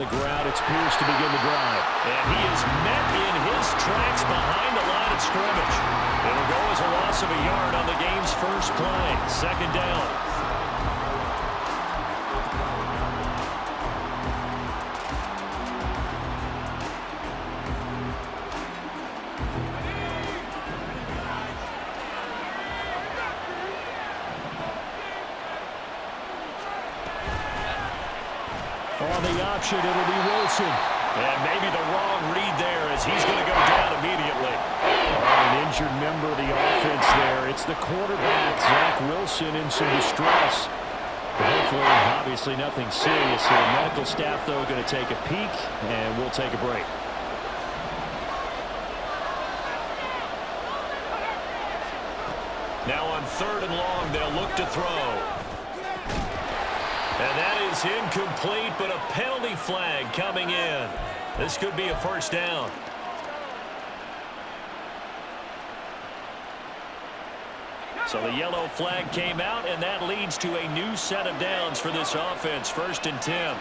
The ground, it's Pierce to begin the drive. And he is met in his tracks behind the line of scrimmage. It'll go as a loss of a yard on the game's first play. Second down. On the option, it'll be Wilson. And maybe the wrong read there as he's going to go down immediately. An injured member of the offense there. It's the quarterback, Zach Wilson, in some distress. But hopefully, obviously, nothing serious here. Medical staff, though, going to take a peek, and we'll take a break. Now on 3rd and long, they'll look to throw. And that is incomplete, but a penalty flag coming in. This could be a first down. So the yellow flag came out, and that leads to a new set of downs for this offense. 1st and 10.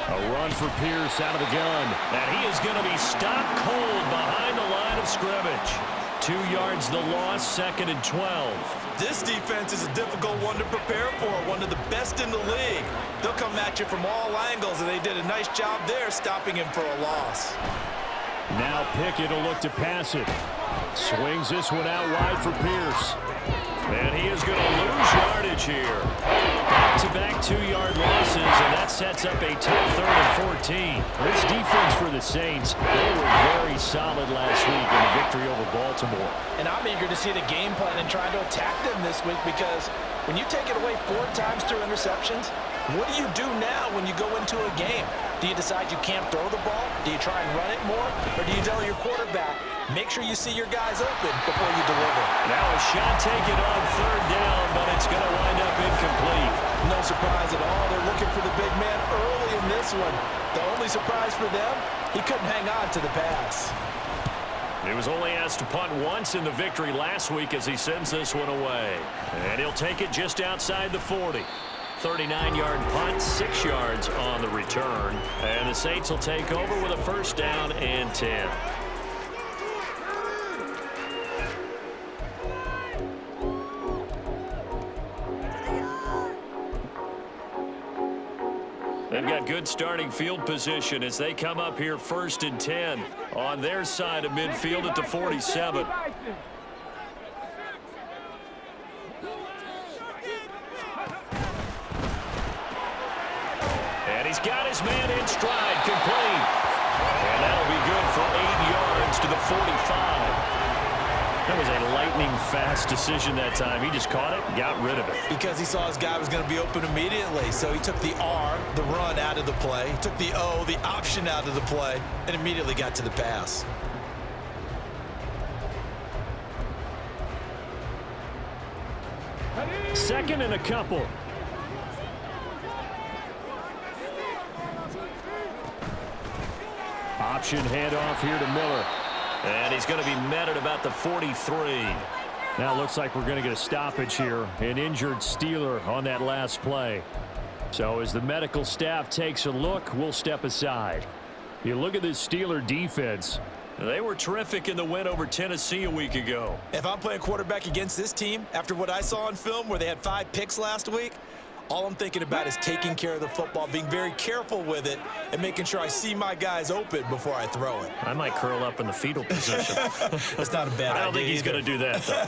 A run for Pierce out of the gun. And he is going to be stopped cold behind the line of scrimmage. 2 yards the loss, 2nd and 12. This defense is a difficult one to prepare for, one of the best in the league. They'll come at you from all angles, and they did a nice job there stopping him for a loss. Now Pickett will look to pass it. Swings this one out wide for Pierce. And he is going to lose yardage here. Back-to-back 2-yard losses, and that sets up a tough 3rd and 14. This defense for the Saints, they were very solid last week in the victory over Baltimore. And I'm eager to see the game plan and trying to attack them this week, because when you take it away 4 times through interceptions, what do you do now when you go into a game? Do you decide you can't throw the ball? Do you try and run it more? Or do you tell your quarterback, make sure you see your guys open before you deliver? Now a shot taken on 3rd down, but it's going to wind up incomplete. No surprise at all. They're looking for the big man early in this one. The only surprise for them, he couldn't hang on to the pass. He was only asked to punt once in the victory last week as he sends this one away. And he'll take it just outside the 40. 39-yard punt, 6 yards on the return. And the Saints will take over with a 1st down and 10. They've got good starting field position as they come up here 1st and 10 on their side of midfield at the 47. And he's got his man in stride, complete. And that'll be good for 8 yards to the 45. That was a lightning-fast decision that time. He just caught it and got rid of it. Because he saw his guy was going to be open immediately. So he took the R, the run, out of the play. He took the O, the option, out of the play, and immediately got to the pass. Second and a couple. Option handoff here to Miller. And he's going to be met at about the 43. Now it looks like we're going to get a stoppage here. An injured Steeler on that last play. So as the medical staff takes a look, we'll step aside. You look at this Steeler defense. They were terrific in the win over Tennessee a week ago. If I'm playing quarterback against this team, after what I saw on film where they had 5 picks last week, all I'm thinking about is taking care of the football, being very careful with it, and making sure I see my guys open before I throw it. I might curl up in the fetal position. That's not a bad idea. I don't think he's going to do that, though.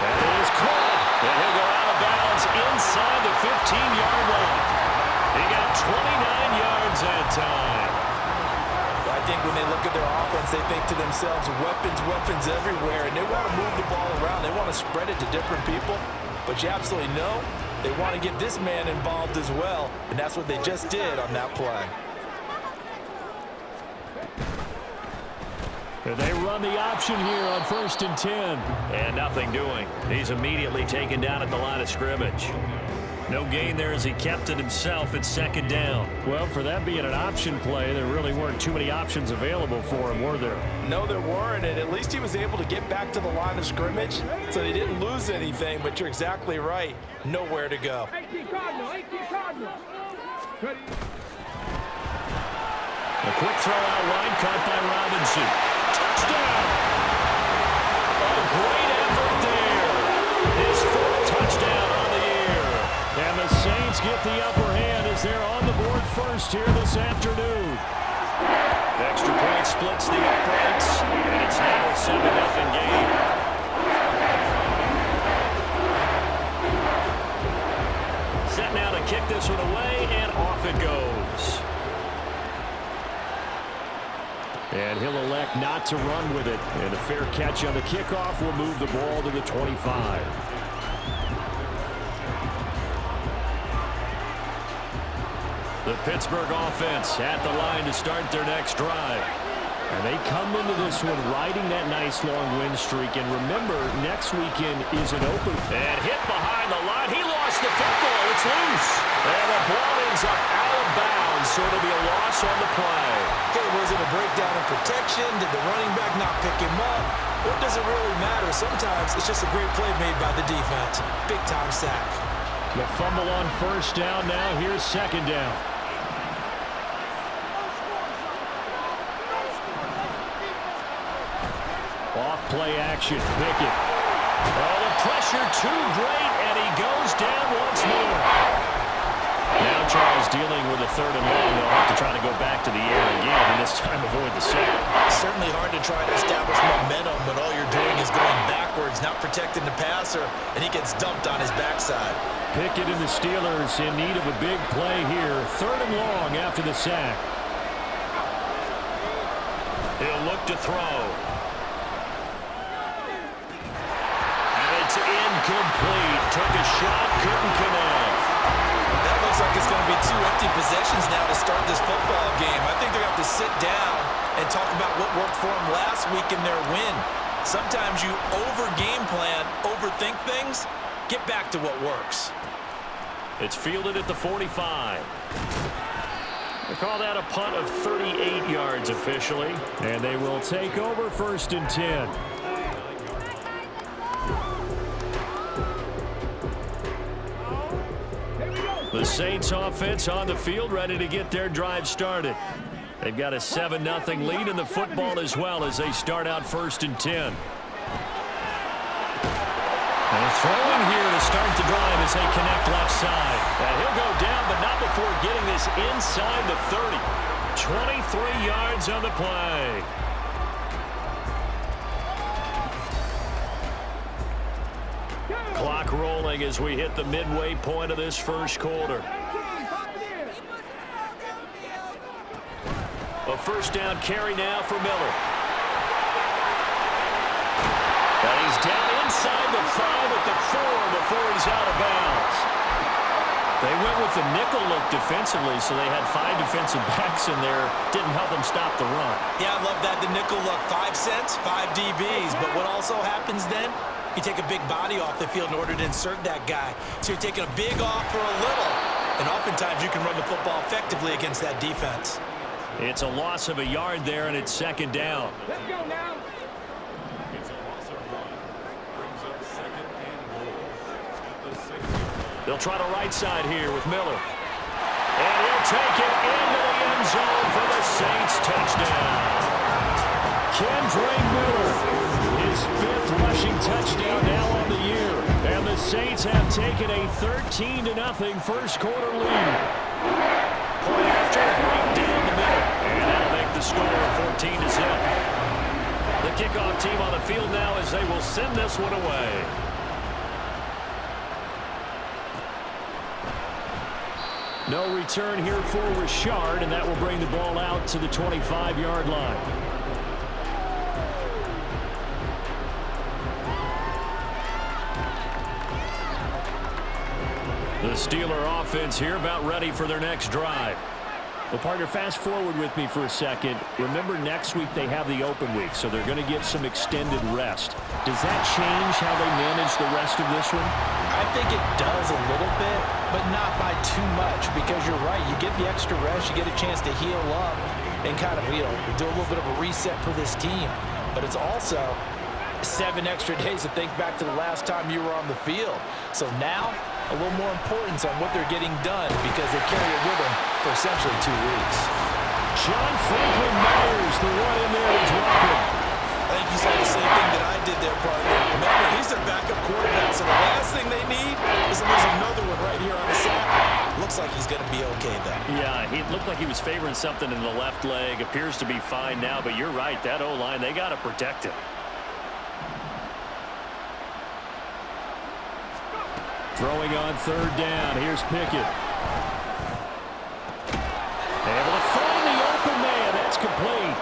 That is caught. And he'll go out of bounds inside the 15-yard line. He got 29 yards that time. I think when they look at their offense, they think to themselves, weapons everywhere, and they want to move the ball around. They want to spread it to different people, but you absolutely know they want to get this man involved as well, and that's what they just did on that play. They run the option here on 1st and 10. And nothing doing. He's immediately taken down at the line of scrimmage. No gain there as he kept it himself at second down. Well, for that being an option play, there really weren't too many options available for him, were there? No, there weren't, and at least he was able to get back to the line of scrimmage, so they didn't lose anything, but you're exactly right. Nowhere to go. A quick throw out wide, caught by Robinson. Touchdown! A great effort there. His fourth touchdown on the year. And the Saints get the upper hand as they're on the board first here this afternoon. Extra point splits the uprights, and it's now a 7-0 game. Set now to kick this one away, and off it goes. And he'll elect not to run with it. And a fair catch on the kickoff will move the ball to the 25. The Pittsburgh offense at the line to start their next drive. And they come into this one riding that nice long win streak. And remember, next weekend is an open. And hit behind the line. He lost the football. It's loose. And the ball ends up out of bounds, so it'll be a loss on the play. Okay, was it a breakdown in protection? Did the running back not pick him up? What does it really matter? Sometimes it's just a great play made by the defense. Big-time sack. The fumble on first down now. Here's second down. Off play action. Pickett. Oh, the pressure too great, and he goes down once more. Now Charles dealing with a 3rd and long. They'll have to try to go back to the air again, and this time avoid the sack. Certainly hard to try to establish momentum when all you're doing is going backwards, not protecting the passer, and he gets dumped on his backside. Pickett and the Steelers in need of a big play here. 3rd and long after the sack. He'll look to throw. Incomplete. Took a shot, couldn't connect. That looks like it's going to be 2 empty possessions now to start this football game. I think they're going to have to sit down and talk about what worked for them last week in their win. Sometimes you over-game plan, overthink things. Get back to what works. It's fielded at the 45. They call that a punt of 38 yards officially. And they will take over 1st and 10. The Saints offense on the field, ready to get their drive started. They've got a 7-0 lead in the football as well as they start out 1st and 10. And throwing here to start the drive as they connect left side. And he'll go down, but not before getting this inside the 30. 23 yards on the play. Clock rolling as we hit the midway point of this first quarter. A first down carry now for Miller. And he's down inside the 5 at the 4 before he's out of bounds. They went with the nickel look defensively, so they had 5 defensive backs in there. Didn't help them stop the run. Yeah, I love that, the nickel look. 5 cents, 5 DBs. But what also happens then? You take a big body off the field in order to insert that guy. So you're taking a big off for a little. And oftentimes you can run the football effectively against that defense. It's a loss of a yard there, and it's second down. Let's go now. They'll try the right side here with Miller. And he'll take it into the end zone for the Saints touchdown. Kendra Miller, his 5th rushing touchdown now on the year. And the Saints have taken a 13-0 first quarter lead. Point after, right down the middle. And that'll make the score 14-0. The kickoff team on the field now as they will send this one away. No return here for Richard, and that will bring the ball out to the 25-yard line. The Steeler offense here about ready for their next drive. Well, partner, fast forward with me for a second. Remember, next week they have the open week, so they're going to get some extended rest. Does that change how they manage the rest of this one? I think it does a little bit, but not by too much, because you're right. You get the extra rest, you get a chance to heal up and kind of, do a little bit of a reset for this team. But it's also 7 extra days to think back to the last time you were on the field. So now, a little more importance on what they're getting done because they carry it with them for essentially 2 weeks. John Franklin Myers, the one in there to drop him. I think you saw the same thing that I did there, partner. Remember, he's their backup quarterback, so the last thing they need is to lose another one right here on the sack. Looks like he's going to be okay, though. Yeah, he looked like he was favoring something in the left leg. Appears to be fine now, but you're right. That O-line, they got to protect it. Throwing on 3rd down. Here's Pickett. Able to find the open man. That's complete.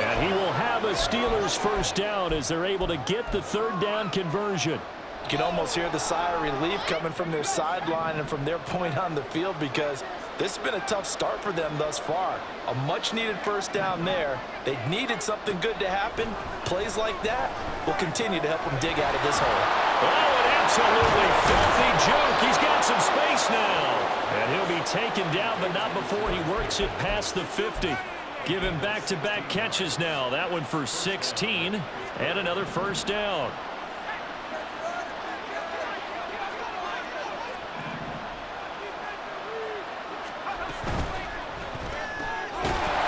And he will have a Steelers first down as they're able to get the 3rd down conversion. You can almost hear the sigh of relief coming from their sideline and from their point on the field because this has been a tough start for them thus far. A much-needed first down there. They needed something good to happen. Plays like that will continue to help them dig out of this hole. Oh, an absolutely filthy joke. He's got some space now. And he'll be taken down, but not before he works it past the 50. Give him back-to-back catches now. That one for 16 and another first down.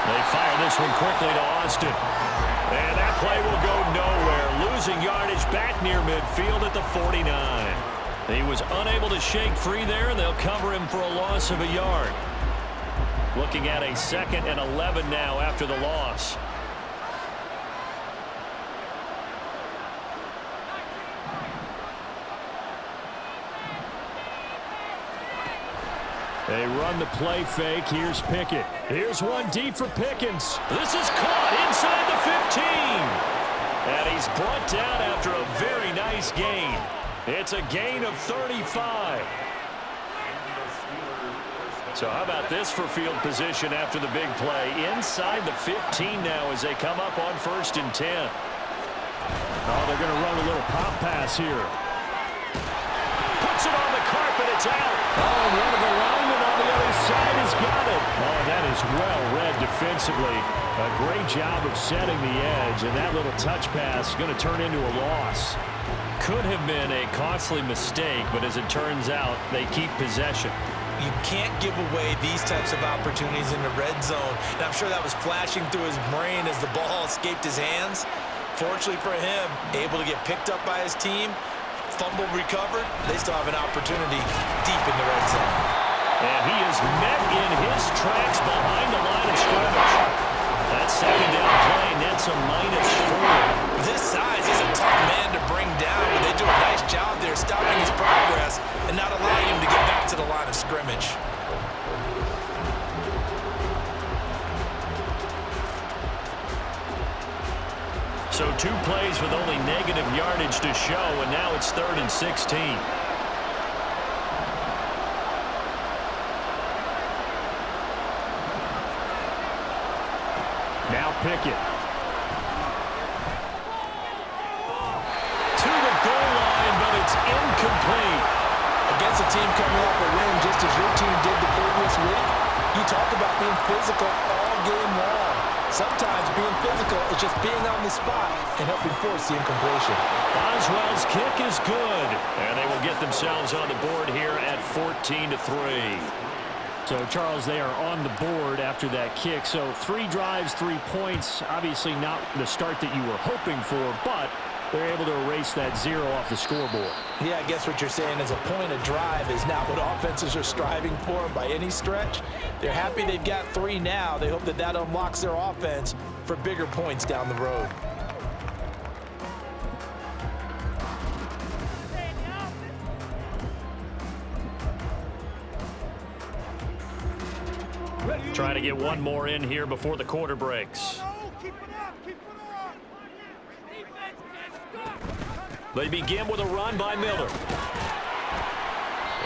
They fire this one quickly to Austin. And that play will go nowhere. Losing yardage back near midfield at the 49. He was unable to shake free there, and they'll cover him for a loss of a yard. Looking at a 2nd and 11 now after the loss. They run the play fake. Here's Pickett. Here's one deep for Pickens. This is caught inside the 15. And he's brought down after a very nice gain. It's a gain of 35. So how about this for field position after the big play? Inside the 15 now as they come up on 1st and 10. Oh, they're going to run a little pop pass here. Puts it on the carpet. It's out. Oh, and one of the linemen on the other side has got it. Oh, that is well read defensively. A great job of setting the edge, and that little touch pass is going to turn into a loss. Could have been a costly mistake, but as it turns out, they keep possession. You can't give away these types of opportunities in the red zone. And I'm sure that was flashing through his brain as the ball escaped his hands. Fortunately for him, able to get picked up by his team, fumble recovered. They still have an opportunity deep in the red zone. And he is met in his tracks behind the line of scrimmage. That 2nd down play nets a -4. This size is a tough man to bring down, but they do a nice job there stopping his progress and not allowing him to get back to the line of scrimmage. So 2 plays with only negative yardage to show, and now it's 3rd and 16. Now Pickett. To the goal line, but it's incomplete. Against a team coming off a win just as your team did the previous week, you talk about being physical all game long. Sometimes being physical is just being on the spot and helping force the incompletion. Boswell's kick is good, and they will get themselves on the board here at 14-3. So, Charles, they are on the board after that kick. So 3 drives, 3 points. Obviously not the start that you were hoping for, but they're able to erase that 0 off the scoreboard. Yeah, I guess what you're saying is a point of drive is not what offenses are striving for by any stretch. They're happy they've got 3 now. They hope that that unlocks their offense for bigger points down the road. Trying to get one more in here before the quarter breaks. They begin with a run by Miller.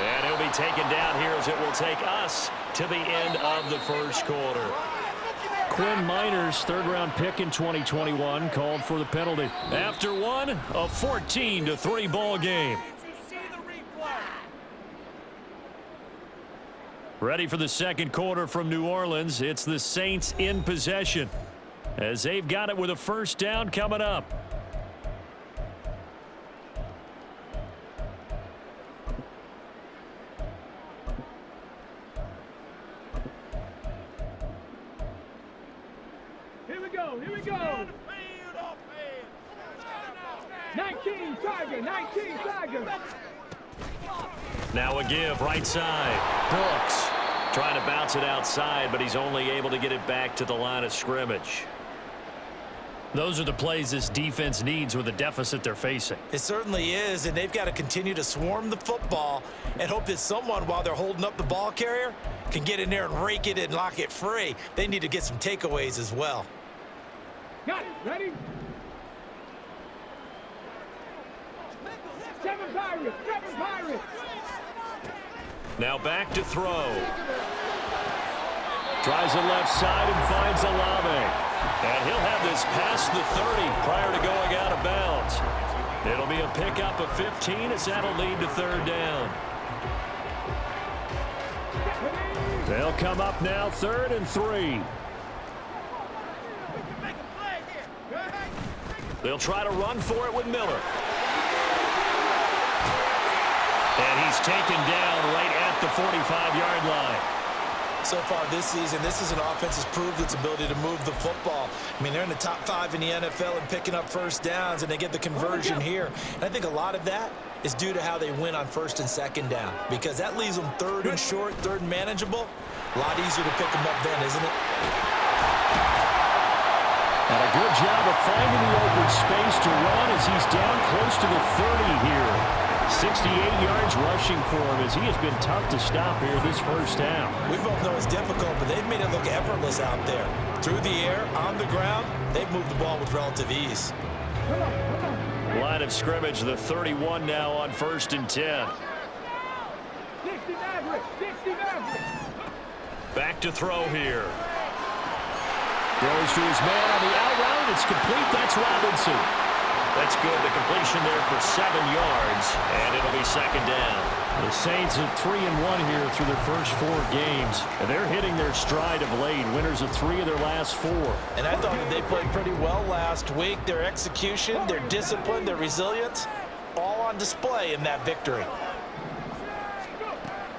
And he'll be taken down here as it will take us to the end of the first quarter. Quinn Miners, third-round pick in 2021, called for the penalty. After one, a 14-3 ball game. Ready for the second quarter from New Orleans. It's the Saints in possession as they've got it with a first down coming up. Here we go. 19 Tiger. Now a give right side. Brooks trying to bounce it outside, but he's only able to get it back to the line of scrimmage. Those are the plays this defense needs with the deficit they're facing. It certainly is, and they've got to continue to swarm the football and hope that someone, while they're holding up the ball carrier, can get in there and rake it and lock it free. They need to get some takeaways as well. Got it. Ready? 7 Pirates. Now back to throw. Tries it left side and finds Olave. And he'll have this past the 30 prior to going out of bounds. It'll be a pickup of 15 as that'll lead to third down. They'll come up now, 3rd and 3. They'll try to run for it with Miller. And he's taken down right at the 45-yard line. So far this season, this is an offense that's proved its ability to move the football. I mean, they're in the top 5 in the NFL and picking up first downs, and they get the conversion here. And I think a lot of that is due to how they win on 1st and 2nd down, because that leaves them 3rd and short, 3rd and manageable. A lot easier to pick them up then, isn't it? And a good job of finding the open space to run as he's down close to the 30 here. 68 yards rushing for him as he has been tough to stop here this first down. We both know it's difficult, but they've made it look effortless out there. Through the air, on the ground, they've moved the ball with relative ease. Line of scrimmage, the 31 now on 1st and 10. 60 Maverick. Back to throw here. Throws to his man on the out route. It's complete. That's Robinson. That's good. The completion there for 7 yards, and it'll be 2nd down. The Saints are 3-1 here through their first 4 games. And they're hitting their stride of late. Winners of 3 of their last 4. And I thought that they played pretty well last week. Their execution, their discipline, their resilience, all on display in that victory.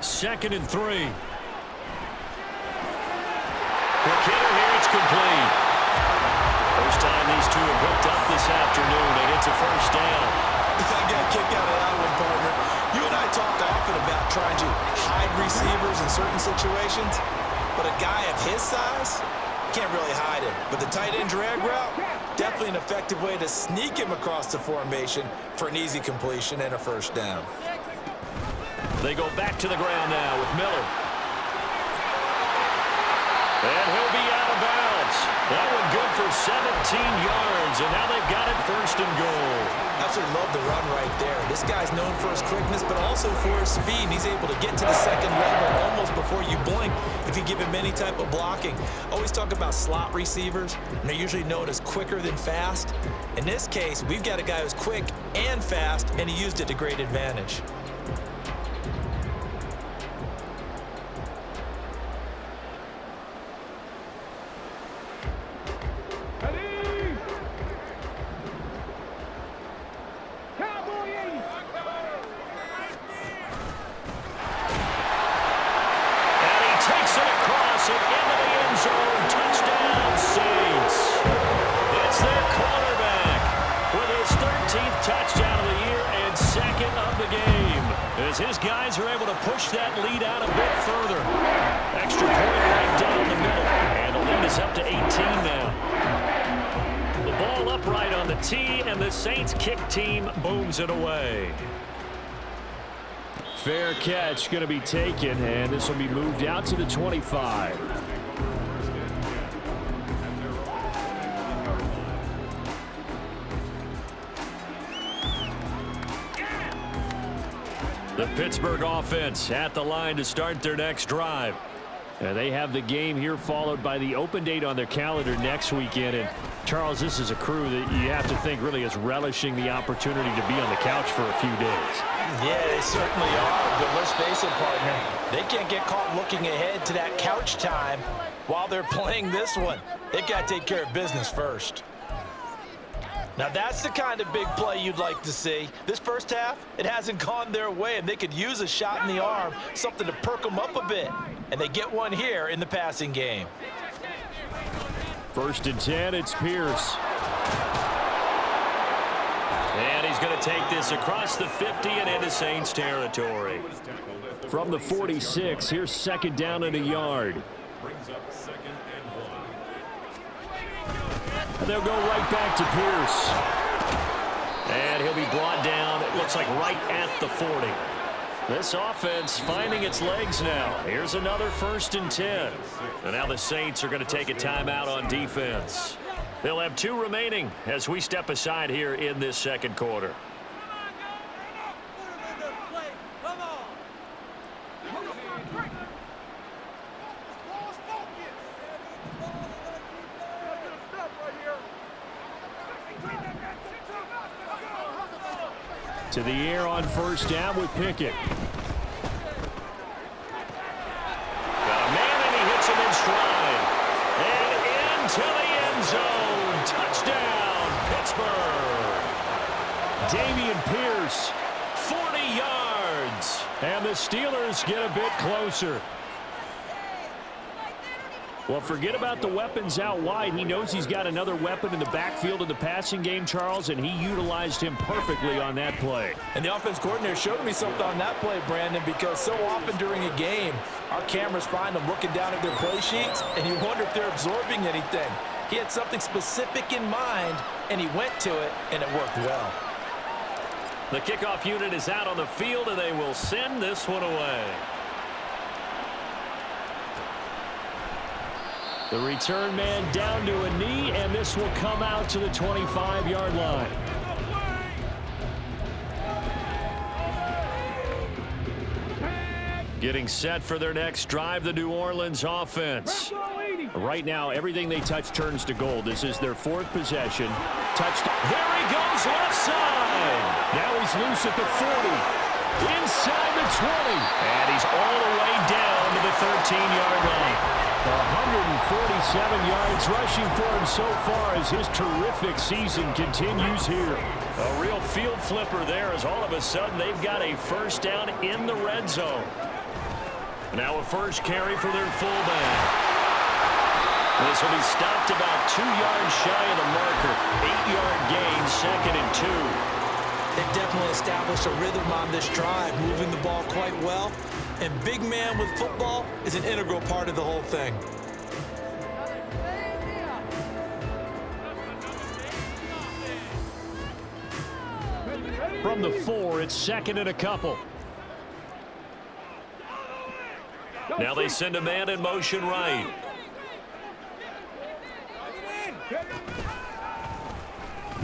2nd and 3. Quick hitter here. It's complete. First time these two have hooked up this afternoon, and it's a first down. I got a kick out of that one, partner. You and I talk often about trying to hide receivers in certain situations, but a guy of his size can't really hide him. But the tight end drag route, definitely an effective way to sneak him across the formation for an easy completion and a first down. They go back to the ground now with Miller. And he'll be out of bounds. That one good for 17 yards, and now they've got it 1st and goal. Absolutely love the run right there. This guy's known for his quickness, but also for his speed. He's able to get to the 2nd level almost before you blink if you give him any type of blocking. Always talk about slot receivers, and they're usually known as quicker than fast. In this case, we've got a guy who's quick and fast, and he used it to great advantage. His guys are able to push that lead out a bit further. Extra point right down the middle. And the lead is up to 18 now. The ball upright on the tee, and the Saints kick team booms it away. Fair catch going to be taken, and this will be moved out to the 25. The Pittsburgh offense at the line to start their next drive. They have the game here followed by the open date on their calendar next weekend. And Charles, this is a crew that you have to think really is relishing the opportunity to be on the couch for a few days. Yeah, they certainly are. But let's face it, partner, they can't get caught looking ahead to that couch time while they're playing this one. They've got to take care of business first. Now that's the kind of big play you'd like to see. This first half, it hasn't gone their way, and they could use a shot in the arm, something to perk them up a bit. And they get one here in the passing game. 1st and 10, it's Pierce. And he's going to take this across the 50 and into Saints territory. From the 46, here's 2nd down and a yard. And they'll go right back to Pierce. And he'll be brought down, it looks like right at the 40. This offense finding its legs now. Here's another 1st and 10. And now the Saints are going to take a timeout on defense. They'll have 2 remaining as we step aside here in this 2nd quarter. To the air on 1st down with Pickett. Got a man and he hits him in stride. And into the end zone. Touchdown, Pittsburgh. Dameon Pierce. 40 yards. And the Steelers get a bit closer. Well, forget about the weapons out wide. He knows he's got another weapon in the backfield of the passing game, Charles, and he utilized him perfectly on that play. And the offense coordinator showed me something on that play, Brandon, because so often during a game, our cameras find them looking down at their play sheets, and you wonder if they're absorbing anything. He had something specific in mind, and he went to it, and it worked well. The kickoff unit is out on the field, and they will send this one away. The return man down to a knee, and this will come out to the 25-yard line. Getting set for their next drive, the New Orleans offense. Right now, everything they touch turns to gold. This is their 4th possession. Touchdown. There he goes, left side. Now he's loose at the 40. Inside the 20. And he's all the way down to the 13-yard line. 147 yards rushing for him so far as his terrific season continues here. A real field flipper there as all of a sudden they've got a 1st down in the red zone. Now a 1st carry for their fullback. This will be stopped about 2 yards shy of the marker. 8-yard gain, 2nd and 2. They've definitely established a rhythm on this drive, moving the ball quite well. And big man with football is an integral part of the whole thing. From the 4, it's 2nd and a couple. Now they send a man in motion right.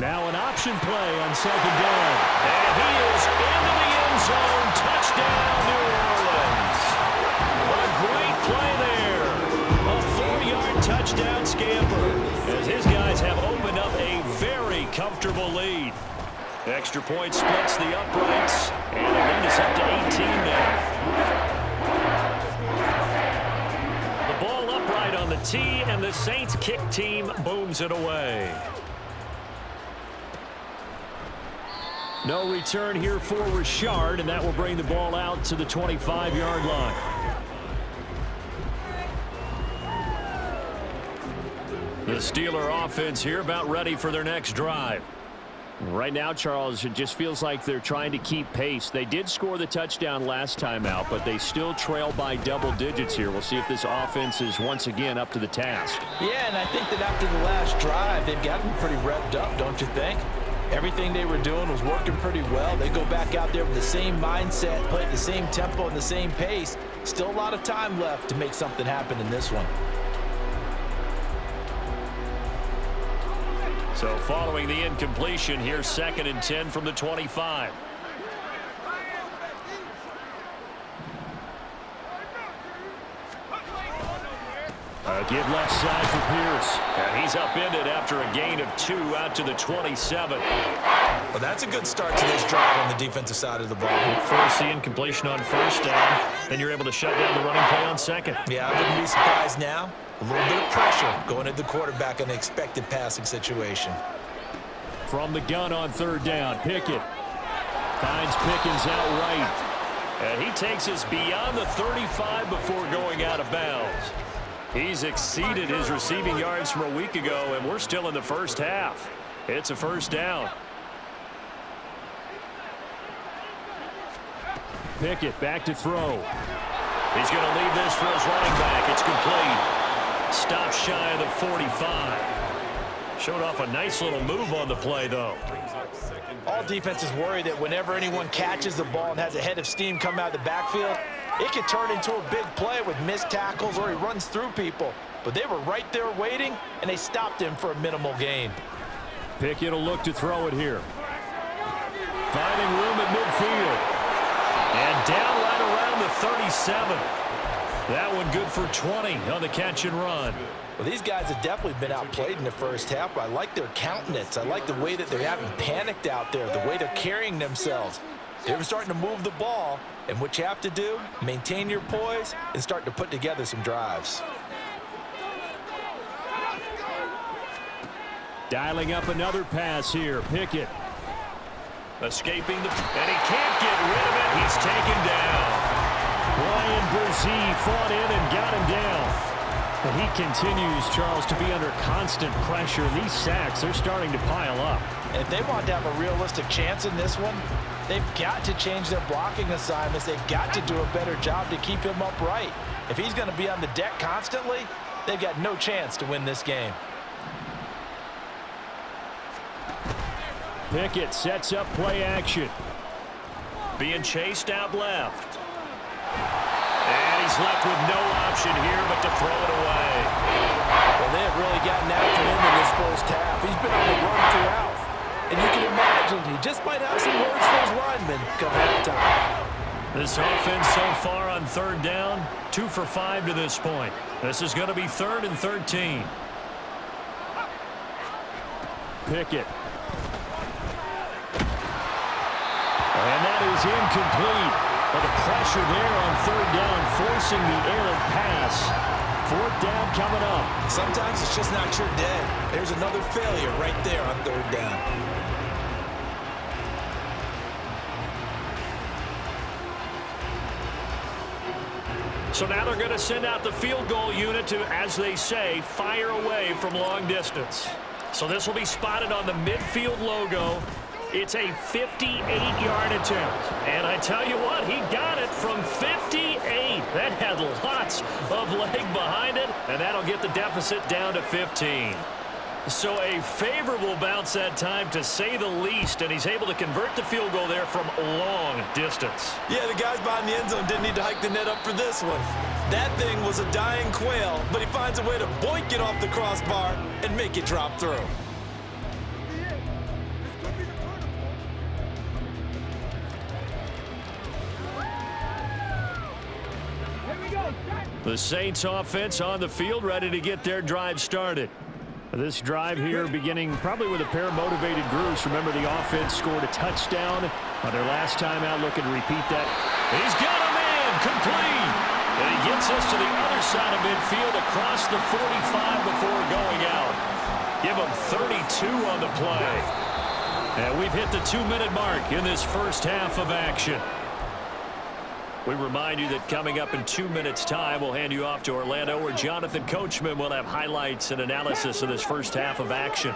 Now an option play on 2nd down. And he is into the end zone. Touchdown, New Orleans. What a great play there. A 4-yard touchdown scamper as his guys have opened up a very comfortable lead. Extra point splits the uprights, and the lead is up to 18 now. The ball upright on the tee, and the Saints kick team booms it away. No return here for Richard, and that will bring the ball out to the 25-yard line. The Steeler offense here about ready for their next drive. Right now, Charles, it just feels like they're trying to keep pace. They did score the touchdown last time out, but they still trail by double digits here. We'll see if this offense is once again up to the task. Yeah, and I think that after the last drive, they've got them pretty revved up, don't you think? Everything they were doing was working pretty well. They go back out there with the same mindset, play at the same tempo and the same pace. Still a lot of time left to make something happen in this one. So following the incompletion, here's 2nd and 10 from the 25. Give left side for Pierce. And he's upended after a gain of 2 out to the 27. Well, that's a good start to this drive on the defensive side of the ball. Force the incompletion on first down. Then you're able to shut down the running play on second. Yeah, I wouldn't be surprised now. A little bit of pressure going at the quarterback in an expected passing situation. From the gun on third down, Pickett finds Pickens out right. And he takes us beyond the 35 before going out of bounds. He's exceeded his receiving yards from a week ago, and we're still in the first half. It's a first down. Pickett back to throw. He's going to leave this for his running back. It's complete. Stop shy of the 45. Showed off a nice little move on the play, though. All defenses worry that whenever anyone catches the ball and has a head of steam come out of the backfield, it could turn into a big play with missed tackles or he runs through people. But they were right there waiting, and they stopped him for a minimal gain. Pickett will look to throw it here. Finding room at midfield. And down right around the 37. That one good for 20 on the catch and run. Well, these guys have definitely been outplayed in the first half, but I like their countenance. I like the way that they haven't panicked out there, the way they're carrying themselves. They're starting to move the ball, and what you have to do, maintain your poise and start to put together some drives. Dialing up another pass here, Pickett. Escaping and he can't get rid of it. He's taken down. Brian Brzee fought in and got him down. But he continues, Charles, to be under constant pressure. These sacks, they're starting to pile up. If they want to have a realistic chance in this one, they've got to change their blocking assignments. They've got to do a better job to keep him upright. If he's going to be on the deck constantly, they've got no chance to win this game. Pickett sets up play action. Being chased out left. And he's left with no option here but to throw it away. Well, they have really gotten after him in this first half. He's been on the run throughout. And you can imagine he just might have some words for his linemen come halftime. This offense so far on third down, 2 for 5 to this point. This is going to be 3rd and 13. Pickett. And that is incomplete. But the pressure there on third down, forcing the errant pass. 4th down coming up. Sometimes it's just not your day. There's another failure right there on third down. So now they're going to send out the field goal unit to, as they say, fire away from long distance. So this will be spotted on the midfield logo. It's a 58-yard attempt. And I tell you what, he got it from 58. That had lots of leg behind it, and that'll get the deficit down to 15. So a favorable bounce that time, to say the least, and he's able to convert the field goal there from long distance. Yeah, the guys behind the end zone didn't need to hike the net up for this one. That thing was a dying quail, but he finds a way to boink it off the crossbar and make it drop through. The Saints offense on the field, ready to get their drive started. This drive here beginning probably with a pair of motivated groups. Remember, the offense scored a touchdown on their last time out, looking to repeat that. He's got a man, complete. And he gets us to the other side of midfield across the 45 before going out. Give him 32 on the play. And we've hit the 2-minute mark in this first half of action. We remind you that coming up in 2 minutes' time, we'll hand you off to Orlando, where Jonathan Coachman will have highlights and analysis of this first half of action.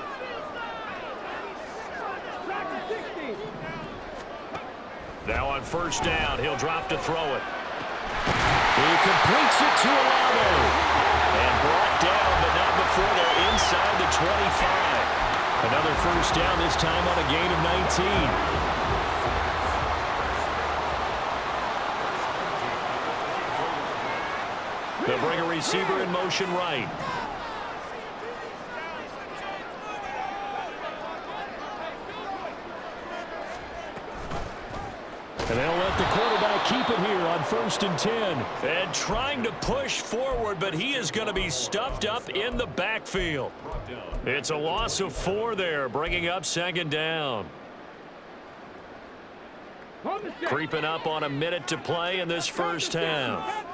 Now on first down, he'll drop to throw it. He completes it to Orlando. And brought down, but not before they're inside the 25. Another first down, this time on a gain of 19. They'll bring a receiver in motion right. And they'll let the quarterback keep it here on 1st and 10. And trying to push forward, but he is going to be stuffed up in the backfield. It's a loss of 4 there, bringing up 2nd down. Creeping up on a minute to play in this first half.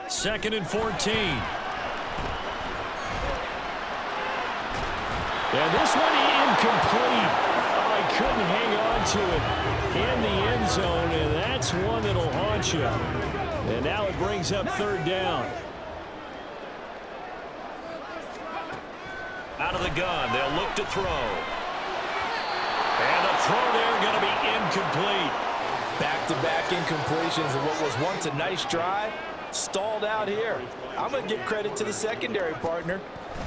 2nd and 14. And this one incomplete. Oh, he couldn't hang on to it in the end zone, and that's one that'll haunt you. And now it brings up 3rd down. Out of the gun, they'll look to throw. And the throw there going to be incomplete. Back-to-back incompletions of what was once a nice drive, stalled out here. I'm going to give credit to the secondary partner.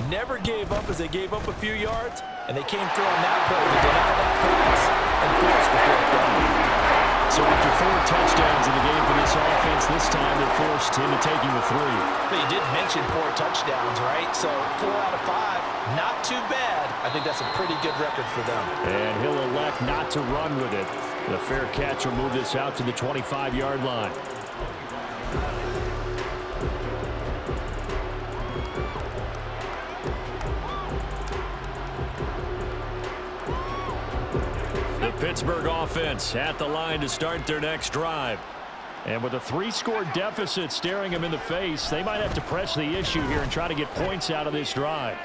Never gave up as they gave up a few yards, and they came through on that play to deny that pass and force the 4th down. So after 4 touchdowns in the game for this offense, this time they're forced into taking the 3. But you did mention 4 touchdowns, right? So 4 out of 5, not too bad. I think that's a pretty good record for them. And he'll elect not to run with it. The fair catch will move this out to the 25-yard line. The Pittsburgh offense at the line to start their next drive. And with a 3-score deficit staring them in the face, they might have to press the issue here and try to get points out of this drive.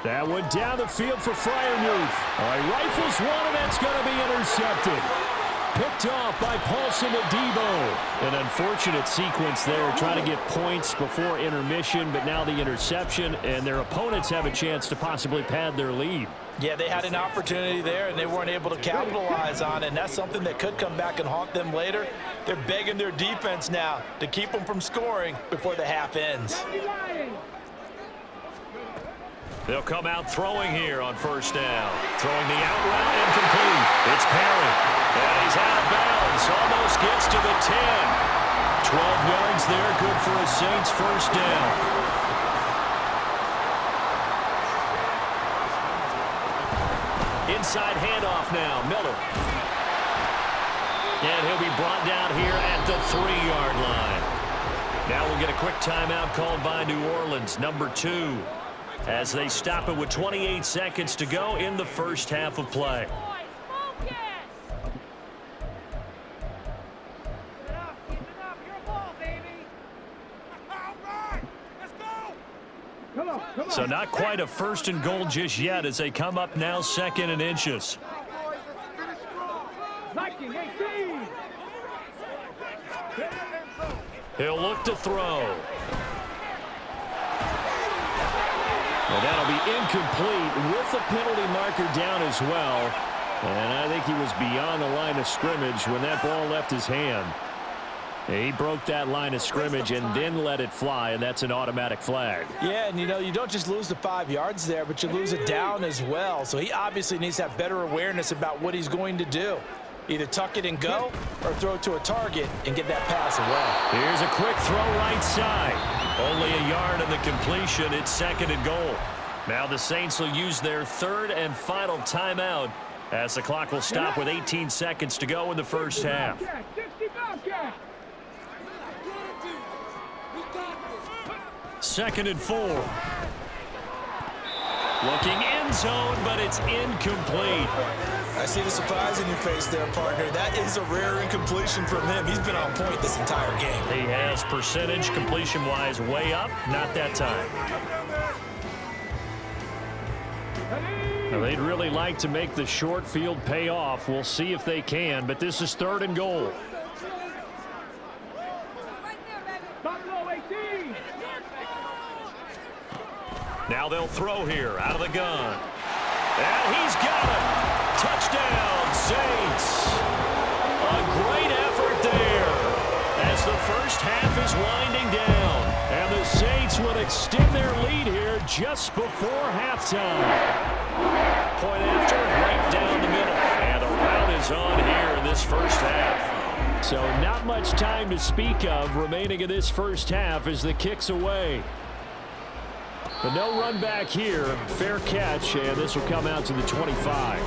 That one down the field for Freiermuth. All right, rifles one, and that's going to be intercepted. Picked off by Paulson Adebo. An unfortunate sequence there, trying to get points before intermission, but now the interception, and their opponents have a chance to possibly pad their lead. Yeah, they had an opportunity there, and they weren't able to capitalize on it, and that's something that could come back and haunt them later. They're begging their defense now to keep them from scoring before the half ends. They'll come out throwing here on 1st down. Throwing the out route incomplete. It's Perry. And he's out of bounds. Almost gets to the 10. 12 yards there. Good for a Saints 1st down. Inside handoff now. Miller. And he'll be brought down here at the 3-yard line. Now we'll get a quick timeout called by New Orleans, number 2. As they stop it with 28 seconds to go in the first half of play. So not quite a 1st and goal just yet as they come up now 2nd and inches. He'll look to throw. And that'll be incomplete with the penalty marker down as well. And I think he was beyond the line of scrimmage when that ball left his hand. He broke that line of scrimmage and then let it fly, and that's an automatic flag. Yeah, and you don't just lose the 5 yards there, but you lose it down as well. So he obviously needs to have better awareness about what he's going to do. Either tuck it and go or throw it to a target and get that pass away. Here's a quick throw right side. Only a yard in the completion. It's 2nd and goal. Now the Saints will use their 3rd and final timeout as the clock will stop with 18 seconds to go in the first half. 2nd and 4. Looking end zone, but it's incomplete. I see the surprise in your face there, partner. That is a rare incompletion from him. He's been on point this entire game. He has percentage completion-wise way up. Not that time. Now, they'd really like to make the short field pay off. We'll see if they can, but this is 3rd and goal. Now they'll throw here out of the gun. And he's got it. Touchdown, Saints. A great effort there as the first half is winding down. And the Saints will extend their lead here just before halftime. Point after, right down the middle. And the rout is on here in this first half. So not much time to speak of remaining in this first half as the kick's away. But no run back here. Fair catch, and this will come out to the 25.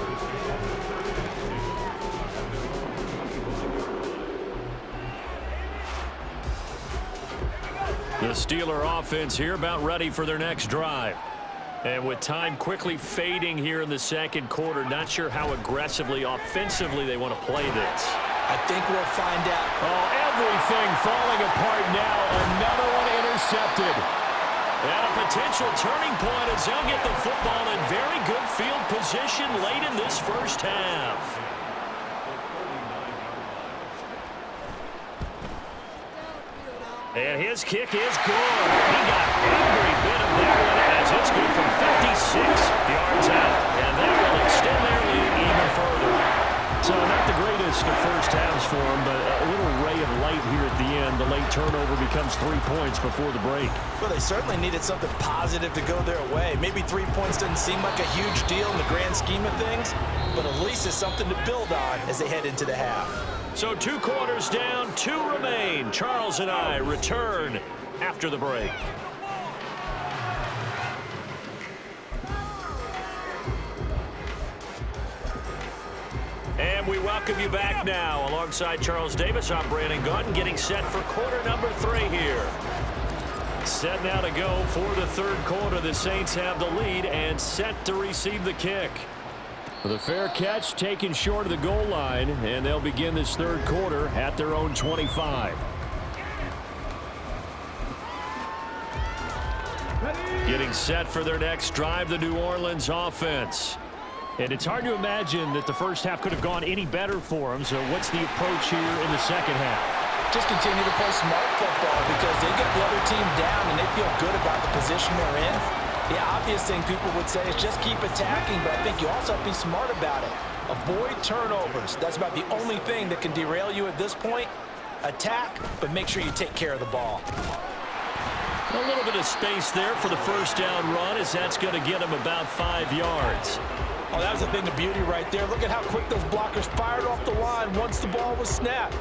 The Steeler offense here about ready for their next drive. And with time quickly fading here in the second quarter, not sure how aggressively, offensively they want to play this. I think we'll find out. Oh, everything falling apart now. Another one intercepted. And a potential turning point as they'll get the football in very good field position late in this first half. And his kick is good. He got every bit of that one as it's good from 56 yards out. And that will extend their lead even further. So not the greatest of first halves for him, but a little ray of light here at the end. The late turnover becomes 3 points before the break. Well, they certainly needed something positive to go their way. Maybe 3 points doesn't seem like a huge deal in the grand scheme of things, but at least it's something to build on as they head into the half. So 2 quarters down, 2 remain. Charles and I return after the break. And we welcome you back now. Alongside Charles Davis, I'm Brandon Gaudin, getting set for quarter number 3 here. Set now to go for the third quarter. The Saints have the lead and set to receive the kick. The fair catch taken short of the goal line, and they'll begin this third quarter at their own 25. Getting set for their next drive, the New Orleans offense. And it's hard to imagine that the first half could have gone any better for them. So what's the approach here in the second half? Just continue to play smart football because they get the other team down and they feel good about the position they're in. The obvious thing people would say is just keep attacking, but I think you also have to be smart about it. Avoid turnovers. That's about the only thing that can derail you at this point. Attack, but make sure you take care of the ball. A little bit of space there for the first down run as that's going to get him about 5 yards. Oh, that was a thing of beauty right there. Look at how quick those blockers fired off the line once the ball was snapped.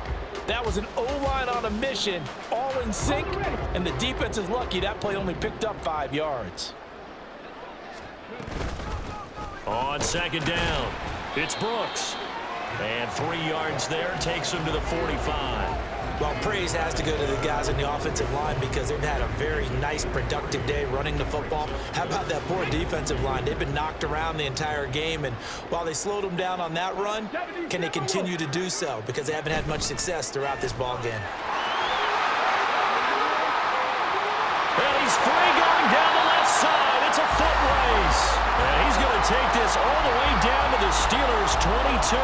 That was an O-line on a mission, all in sync, and the defense is lucky that play only picked up 5 yards. On second down, it's Brooks. And 3 yards there takes him to the 45. Well, praise has to go to the guys in the offensive line because they've had a very nice, productive day running the football. How about that poor defensive line? They've been knocked around the entire game, and while they slowed them down on that run, can they continue to do so? Because they haven't had much success throughout this ball game. And he's free going down the left side. It's a foot race. And he's going to take this all the way down to the Steelers' 22.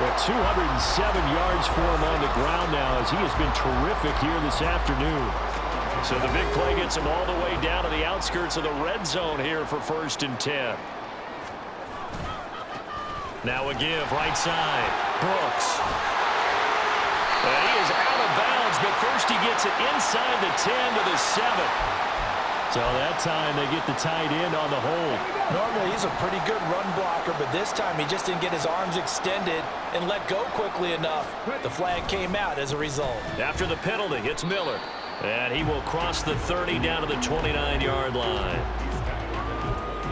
Well, 207 yards for him on the ground now as he has been terrific here this afternoon. So the big play gets him all the way down to the outskirts of the red zone here for 1st and 10. Now a give right side. Brooks. And he is out of bounds, but first he gets it inside the 10 to the 7. So that time they get the tight end on the hold. Normally he's a pretty good run blocker, but this time he just didn't get his arms extended and let go quickly enough. The flag came out as a result. After the penalty, it's Miller. And he will cross the 30 down to the 29-yard line.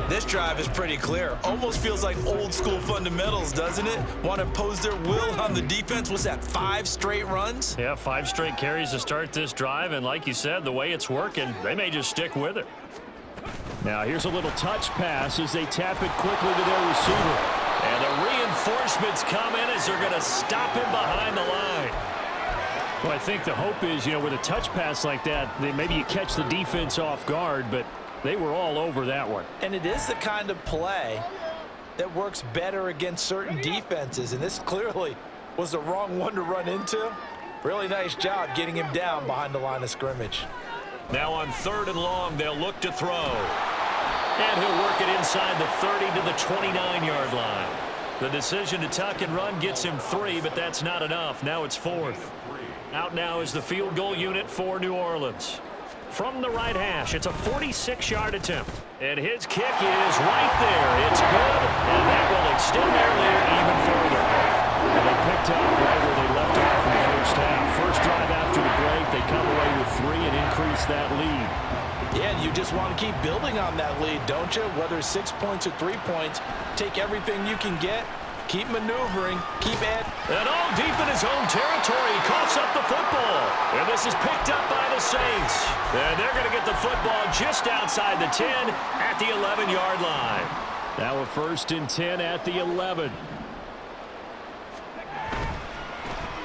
This drive is pretty clear. Almost feels like old school fundamentals, doesn't it? Want to impose their will on the defense. What's that, 5 straight runs? Yeah, 5 straight carries to start this drive. And like you said, the way it's working, they may just stick with it. Now here's a little touch pass as they tap it quickly to their receiver. And the reinforcements come in as they're going to stop him behind the line. Well, I think the hope is, with a touch pass like that, maybe you catch the defense off guard, but they were all over that one. And it is the kind of play that works better against certain defenses, and this clearly was the wrong one to run into. Really nice job getting him down behind the line of scrimmage. Now on 3rd and long, they'll look to throw. And he'll work it inside the 30 to the 29-yard line. The decision to tuck and run gets him 3, but that's not enough. Now it's 4th. Out now is the field goal unit for New Orleans. From the right hash, it's a 46-yard attempt. And his kick is right there. It's good, and that will extend their lead even further. And they picked up right where they left off in the first half. First drive after the break, they come away with 3 and increase that lead. Yeah, and you just want to keep building on that lead, don't you? Whether it's 6 points or 3 points, take everything you can get Keep maneuvering. Keep it. And all deep in his own territory. He coughs up the football. And this is picked up by the Saints. And they're going to get the football just outside the 10 at the 11-yard line. Now a 1st and 10 at the 11.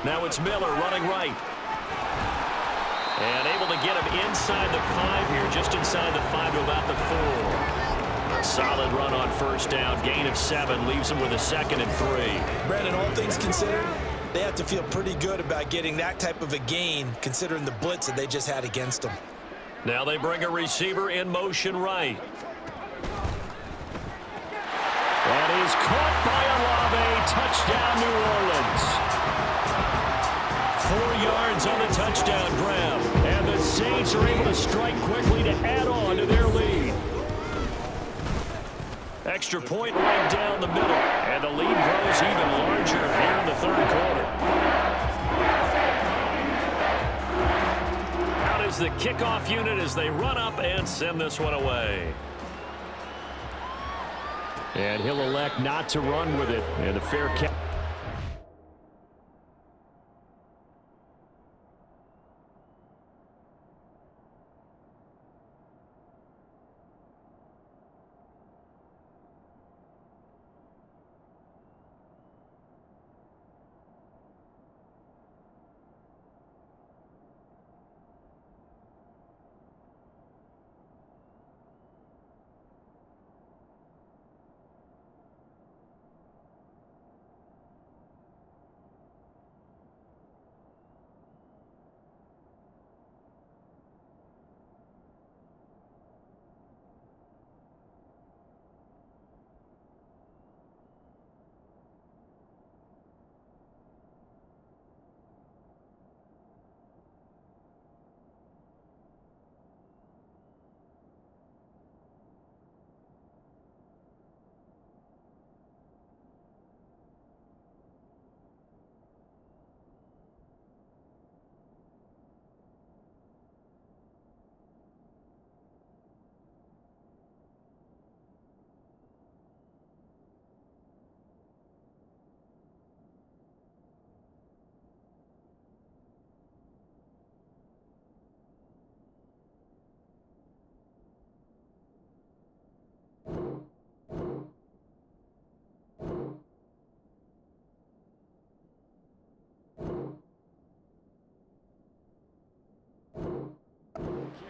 Now it's Miller running right. And able to get him inside the 5 here, just inside the 5 to about the 4. A solid run on 1st down. Gain of 7 leaves him with a 2nd and 3. Brandon, all things considered, they have to feel pretty good about getting that type of a gain, considering the blitz that they just had against them. Now they bring a receiver in motion right. That is caught by Olave. Touchdown, New Orleans. 4 yards on the touchdown grab. And the Saints are able to strike quickly to add on to their lead. Extra point right down the middle. And the lead grows even larger here in the 3rd quarter. Out is the kickoff unit as they run up and send this one away. And he'll elect not to run with it. And a fair catch.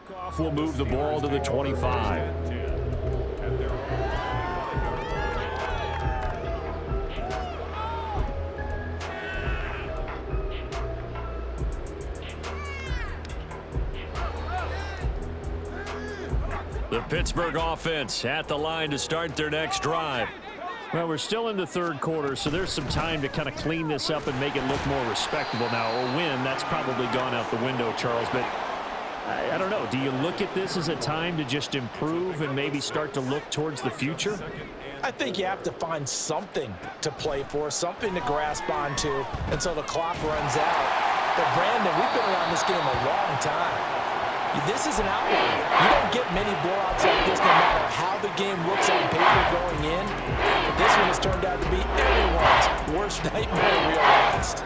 Kickoff will move the ball to the 25. The Pittsburgh offense at the line to start their next drive. Well, we're still in the 3rd quarter, so there's some time to kind of clean this up and make it look more respectable now. A win, that's probably gone out the window, Charles, but I don't know. Do you look at this as a time to just improve and maybe start to look towards the future? I think you have to find something to play for, something to grasp onto until the clock runs out. But, Brandon, we've been around this game a long time. This is an outlier. You don't get many blowouts like this no matter how the game looks on paper going in. But this one has turned out to be everyone's worst nightmare realized.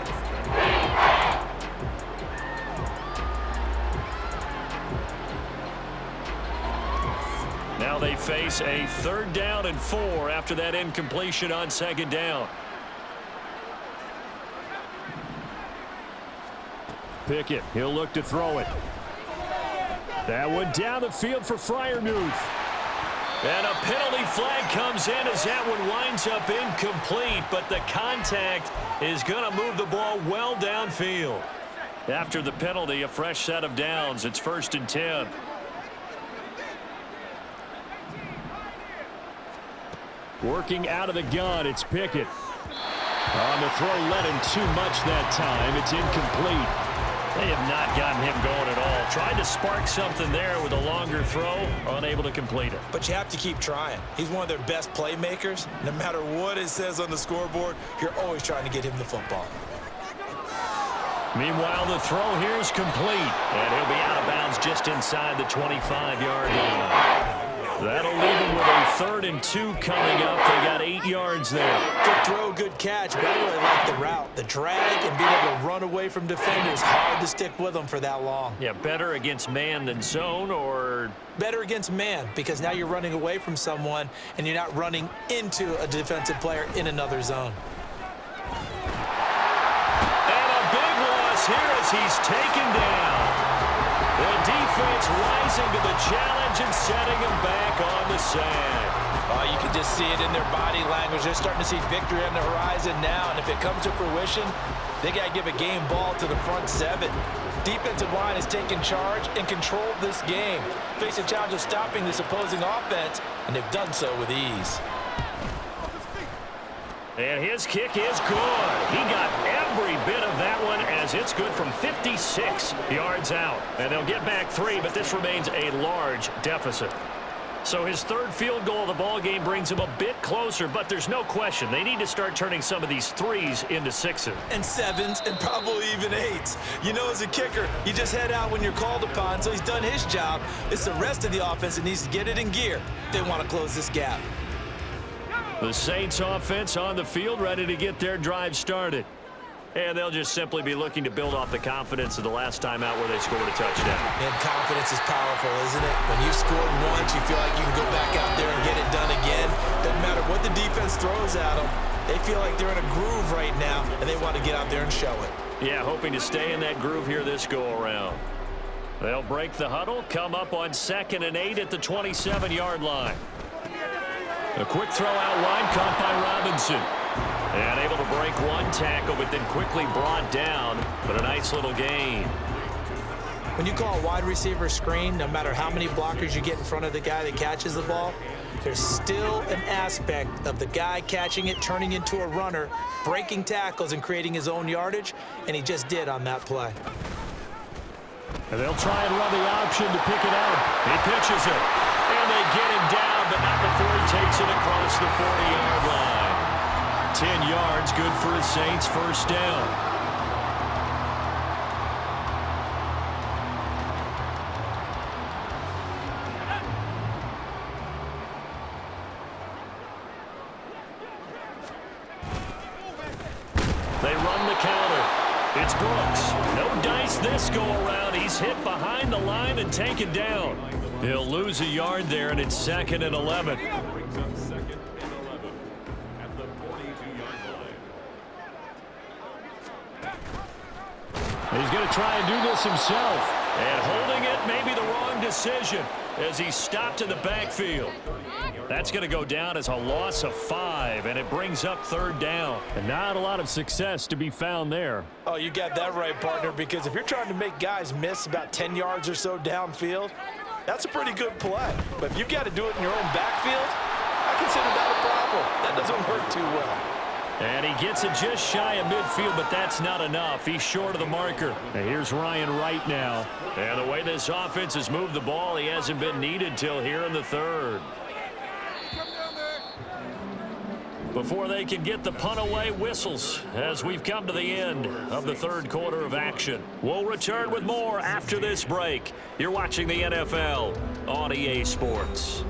Now they face a 3rd down and 4 after that incompletion on 2nd down. Pickett, he'll look to throw it. That one down the field for Freiermuth. And a penalty flag comes in as that one winds up incomplete, but the contact is going to move the ball well downfield. After the penalty, a fresh set of downs. It's 1st and 10. Working out of the gun, it's Pickett. On the throw, led him too much that time. It's incomplete. They have not gotten him going at all. Tried to spark something there with a longer throw, unable to complete it. But you have to keep trying. He's one of their best playmakers. No matter what it says on the scoreboard, you're always trying to get him the football. Meanwhile, the throw here is complete. And he'll be out of bounds just inside the 25-yard line. That'll leave them with a 3rd and 2 coming up. They got 8 yards there. Good throw, good catch, but I really like the route. The drag and being able to run away from defenders, hard to stick with them for that long. Yeah, better against man than zone, or better against man, because now you're running away from someone and you're not running into a defensive player in another zone. And a big loss here as he's taken down. The defense rising to the challenge and setting him back on the sand. Oh, you can just see it in their body language. They're starting to see victory on the horizon now, and if it comes to fruition, they got to give a game ball to the front 7. Defensive line has taken charge and controlled this game. Face a challenge of stopping this opposing offense, and they've done so with ease. And his kick is good. He got every bit of that one as it's good from 56 yards out. And they'll get back 3, but this remains a large deficit. So his 3rd field goal of the ball game brings him a bit closer, but there's no question they need to start turning some of these 3s into 6s. And 7s and probably even 8s. You know, as a kicker, you just head out when you're called upon, so he's done his job. It's the rest of the offense that needs to get it in gear. They want to close this gap. The Saints offense on the field, ready to get their drive started. And they'll just simply be looking to build off the confidence of the last time out where they scored a touchdown. And confidence is powerful, isn't it? When you've scored once, you feel like you can go back out there and get it done again. Doesn't matter what the defense throws at them. They feel like they're in a groove right now, and they want to get out there and show it. Yeah, hoping to stay in that groove here this go-around. They'll break the huddle, come up on 2nd and 8 at the 27-yard line. A quick throw out wide, caught by Robinson. And able to break one tackle, but then quickly brought down. But a nice little gain. When you call a wide receiver screen, no matter how many blockers you get in front of the guy that catches the ball, there's still an aspect of the guy catching it, turning into a runner, breaking tackles and creating his own yardage, and he just did on that play. And they'll try and run the option to pick it out. He pitches it. And they get him down, but not before he takes it across the 40-yard line. 10 yards, good for the Saints, 1st down. They run the counter. It's Brooks. No dice this go-around. He's hit behind the line and taken down. He'll lose a yard there, and it's 2nd and 11. He's going to try and do this himself. And holding it may be the wrong decision as he stopped in the backfield. That's going to go down as a loss of 5, and it brings up 3rd down. And not a lot of success to be found there. Oh, you got that right, partner, because if you're trying to make guys miss about 10 yards or so downfield, that's a pretty good play. But if you've got to do it in your own backfield, I consider that a problem. That doesn't work too well. And he gets it just shy of midfield, but that's not enough. He's short of the marker. And here's Ryan Wright now. And the way this offense has moved the ball, he hasn't been needed till here in the 3rd. Before they can get the punt away, whistles as we've come to the end of the 3rd quarter of action. We'll return with more after this break. You're watching the NFL on EA Sports.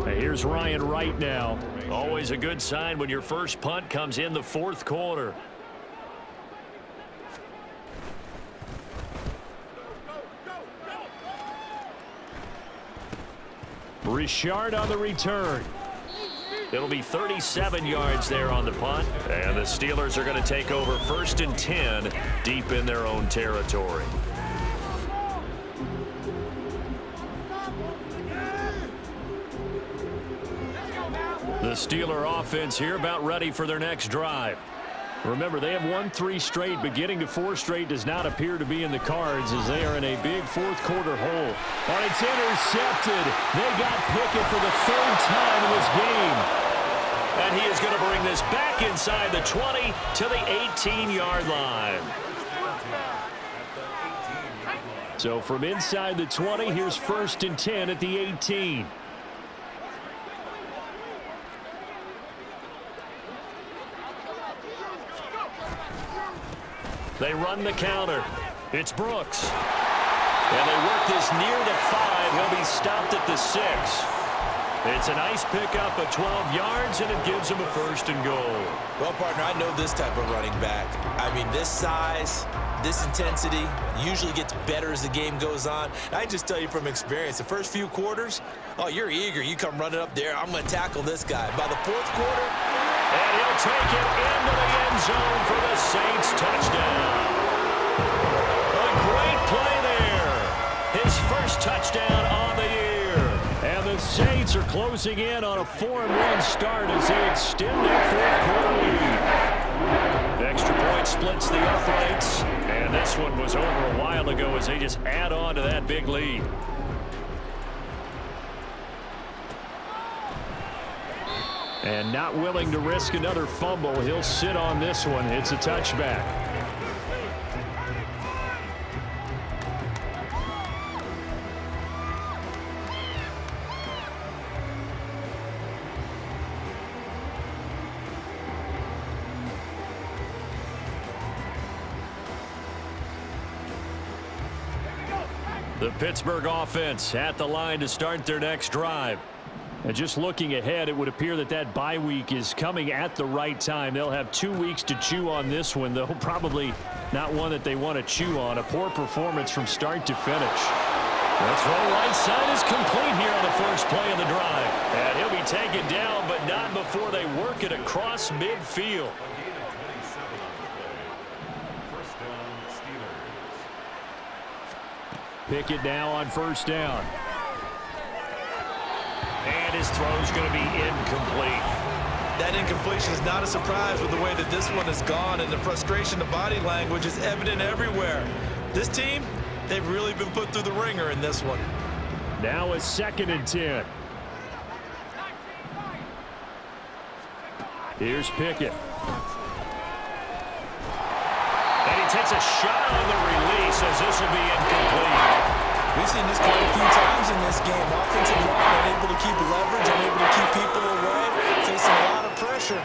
Here's Ryan Wright now. Always a good sign when your first punt comes in the 4th quarter. Richard on the return. It'll be 37 yards there on the punt. And the Steelers are going to take over 1st and 10 deep in their own territory. The Steeler offense here about ready for their next drive. Remember, they have won 3 straight, but getting to 4 straight does not appear to be in the cards as they are in a big 4th quarter hole. Oh, it's intercepted. They got Pickett for the 3rd time in this game. And he is going to bring this back inside the 20 to the 18-yard line. So from inside the 20, here's 1st and 10 at the 18. They run the counter. It's Brooks. And they work this near the 5. He'll be stopped at the 6. It's a nice pickup of 12 yards, and it gives him a 1st and goal. Well, partner, I know this type of running back. I mean, this size, this intensity usually gets better as the game goes on. And I just tell you from experience, the first few quarters, oh, you're eager. You come running up there, I'm going to tackle this guy. By the 4th quarter, and he'll take it into the end zone for the Saints touchdown. A great play there. His first touchdown on the year. And the Saints are closing in on a 4-1 start as they extend their 4th quarter lead. The extra point splits the uprights, and this one was over a while ago as they just add on to that big lead. And not willing to risk another fumble, he'll sit on this one. It's a touchback. The Pittsburgh offense at the line to start their next drive. And just looking ahead, it would appear that that bye week is coming at the right time. They'll have 2 weeks to chew on this one, though probably not one that they want to chew on. A poor performance from start to finish. That's right. Right side is complete here on the first play of the drive. And he'll be taken down, but not before they work it across midfield. Pickett now on 1st down. And his throw's going to be incomplete. that incompletion is not a surprise with the way that this one has gone, and the frustration, the body language is evident everywhere. This team, they've really been put through the ringer in this one. Now a 2nd and 10. Here's Pickett. And he takes a shot on the release as this will be incomplete. We've seen this quite a few times in this game. Offensive line unable to keep leverage, unable to keep people away, facing a lot of pressure.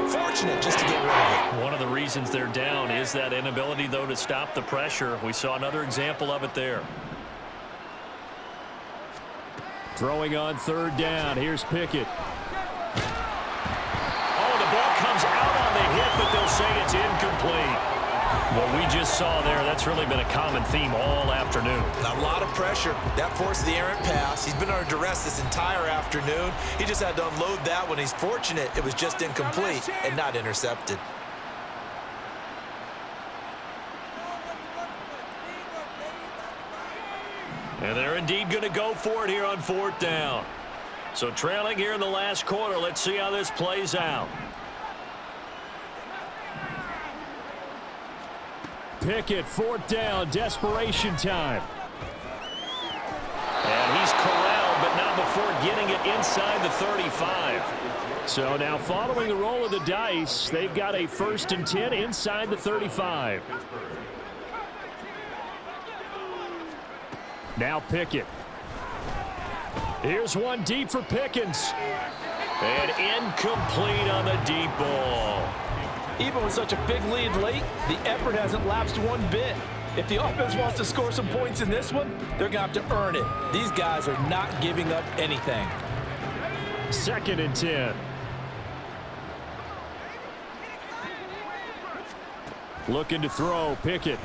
Fortunate just to get rid of it. One of the reasons they're down is that inability, though, to stop the pressure. We saw another example of it there. Throwing on 3rd down. Here's Pickett. Oh, the ball comes out on the hit, but they'll say it's incomplete. What we just saw there, that's really been a common theme all afternoon. A lot of pressure. That forced the errant pass. He's been under duress this entire afternoon. He just had to unload that one. He's fortunate it was just incomplete and not intercepted. And they're indeed going to go for it here on 4th down. So trailing here in the last quarter, let's see how this plays out. Pickett, 4th down, desperation time. And he's corralled, but not before getting it inside the 35. So now following the roll of the dice, they've got a 1st and 10 inside the 35. Now Pickett. Here's one deep for Pickens. And incomplete on the deep ball. Even with such a big lead late, the effort hasn't lapsed one bit. If the offense wants to score some points in this one, they're going to have to earn it. These guys are not giving up anything. 2nd and 10. Looking to throw, Pickett.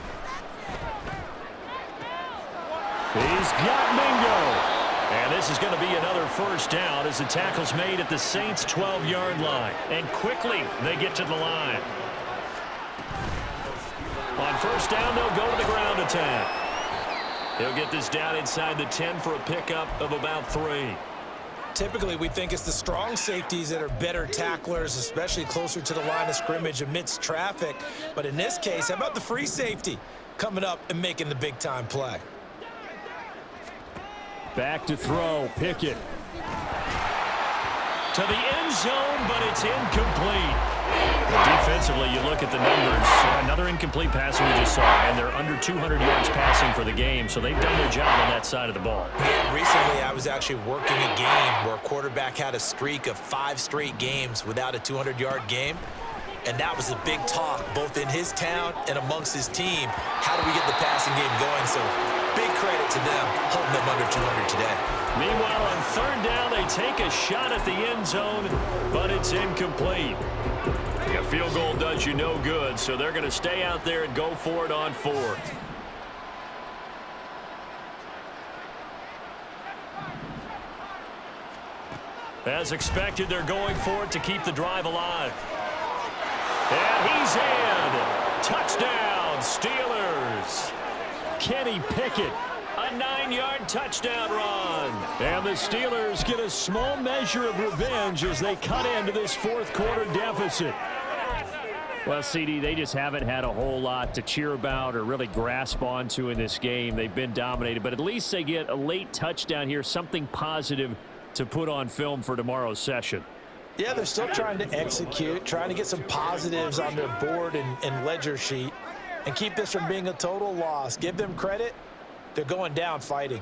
He's got Mingo. And this is going to be another 1st down as the tackle's made at the Saints' 12-yard line. And quickly, they get to the line. On 1st down, they'll go to the ground attack. He'll get this down inside the 10 for a pickup of about 3. Typically, we think it's the strong safeties that are better tacklers, especially closer to the line of scrimmage amidst traffic. But in this case, how about the free safety coming up and making the big-time play? Back to throw, Pickett. To the end zone, but it's incomplete. Defensively, you look at the numbers. Another incomplete pass we just saw, and they're under 200 yards passing for the game, so they've done their job on that side of the ball. Yeah, recently I was actually working a game where a quarterback had a streak of 5 straight games without a 200-yard game. And that was a big talk, both in his town and amongst his team. How do we get the passing game going? So Big credit to them holding them under 200 today. Meanwhile, on third down, they take a shot at the end zone, but it's incomplete. A field goal does you no good, so they're going to stay out there and go for it on fourth. As expected, they're going for it to keep the drive alive. And he's in. Touchdown, Steelers. Kenny Pickett. A 9-yard touchdown run. And the Steelers get a small measure of revenge as they cut into this fourth quarter deficit. Well, CD, they just haven't had a whole lot to cheer about or really grasp onto in this game. They've been dominated, but at least they get a late touchdown here, something positive to put on film for tomorrow's session. Yeah, they're still trying to execute, trying to get some positives on their board and ledger sheet and keep this from being a total loss. Give them credit. They're going down fighting.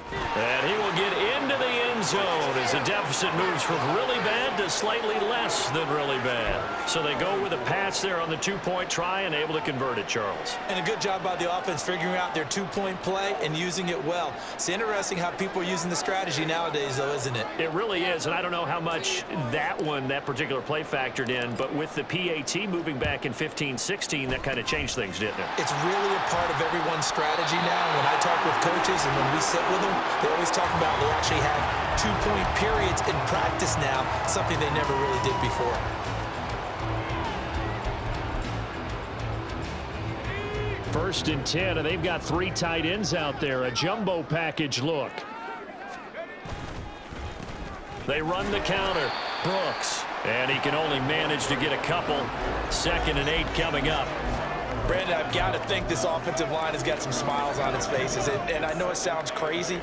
And he will get into the end zone as the deficit moves from really bad to slightly less than really bad. So they go with a pass there on the two-point try and able to convert it, Charles. And a good job by the offense figuring out their two-point play and using it well. It's interesting how people are using the strategy nowadays, though, isn't it? It really is, and I don't know how much that particular play factored in, but with the PAT moving back in 15-16, that kind of changed things, didn't it? It's really a part of everyone's strategy now. When I talk with coaches and when we sit with them, they always talk about they actually have two-point periods in practice now, something they never really did before. First and 10, and they've got 3 tight ends out there. A jumbo package look. They run the counter. Brooks. And he can only manage to get a couple. 2nd and 8 coming up. Brandon, I've got to think this offensive line has got some smiles on its faces. And I know it sounds crazy,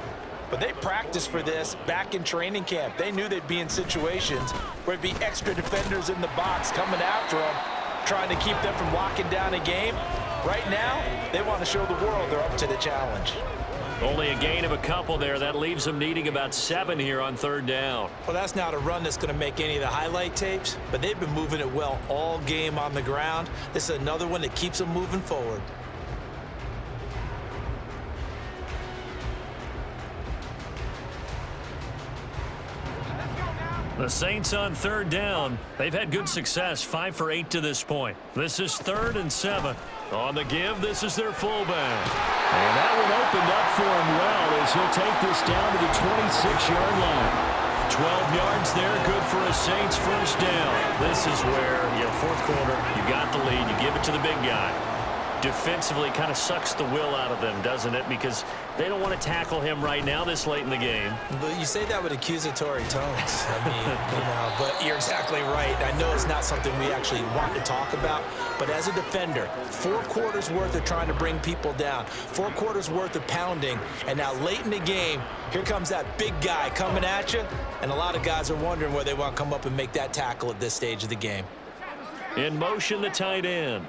but they practiced for this back in training camp. They knew they'd be in situations where it'd be extra defenders in the box coming after them, trying to keep them from locking down a game. Right now, they want to show the world they're up to the challenge. Only a gain of a couple there. That leaves them needing about 7 here on third down. Well, that's not a run that's going to make any of the highlight tapes, but they've been moving it well all game on the ground. This is another one that keeps them moving forward. The Saints on third down. They've had good success, 5 for 8 to this point. This is 3rd and 7. On the give, this is their fullback. And that one opened up for him well as he'll take this down to the 26-yard line. 12 yards there, good for a Saints first down. This is where, fourth quarter, you got the lead, you give it to the big guy. Defensively kind of sucks the will out of them, doesn't it? Because they don't want to tackle him right now this late in the game. But you say that with accusatory tones. I mean, but you're exactly right. I know it's not something we actually want to talk about, but as a defender, 4 quarters worth of trying to bring people down, 4 quarters worth of pounding, and now late in the game, here comes that big guy coming at you, and a lot of guys are wondering where they want to come up and make that tackle at this stage of the game. In motion, the tight end.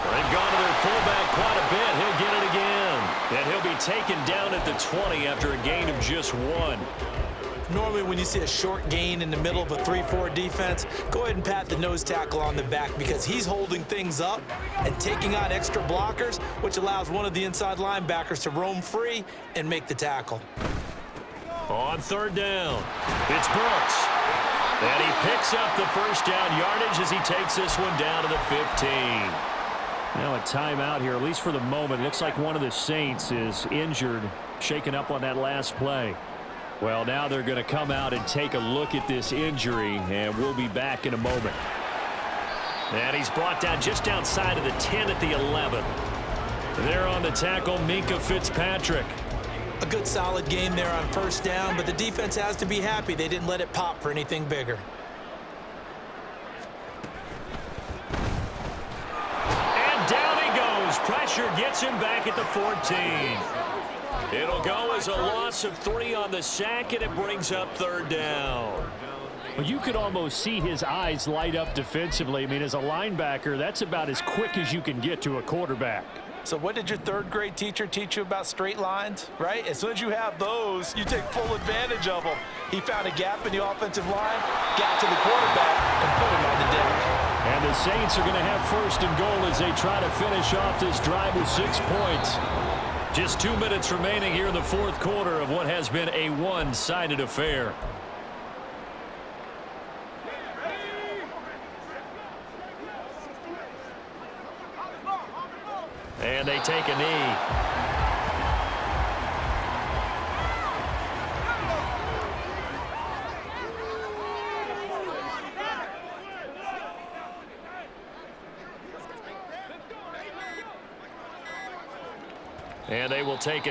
They've gone to their fullback quite a bit. He'll get it again. And he'll be taken down at the 20 after a gain of just 1. Normally when you see a short gain in the middle of a 3-4 defense, go ahead and pat the nose tackle on the back because he's holding things up and taking on extra blockers, which allows one of the inside linebackers to roam free and make the tackle. On third down, it's Brooks. And he picks up the first down yardage as he takes this one down to the 15. Now a timeout here, at least for the moment. Looks like one of the Saints is injured, shaken up on that last play. Well, now they're going to come out and take a look at this injury, and we'll be back in a moment. And he's brought down just outside of the 10 at the 11. There on the tackle, Minkah Fitzpatrick. A good solid game there on first down, but the defense has to be happy they didn't let it pop for anything bigger. Pressure gets him back at the 14. It'll go as a loss of 3 on the sack, and it brings up third down. Well, you could almost see his eyes light up defensively. I mean, as a linebacker, that's about as quick as you can get to a quarterback. So what did your 3rd grade teacher teach you about straight lines, right? As soon as you have those, you take full advantage of them. He found a gap in the offensive line, got to the quarterback, and put him on the deck. the Saints are going to have first and goal as they try to finish off this drive with 6 points. Just 2 minutes remaining here in the fourth quarter of what has been a one-sided affair. And they take a knee. And they will take it.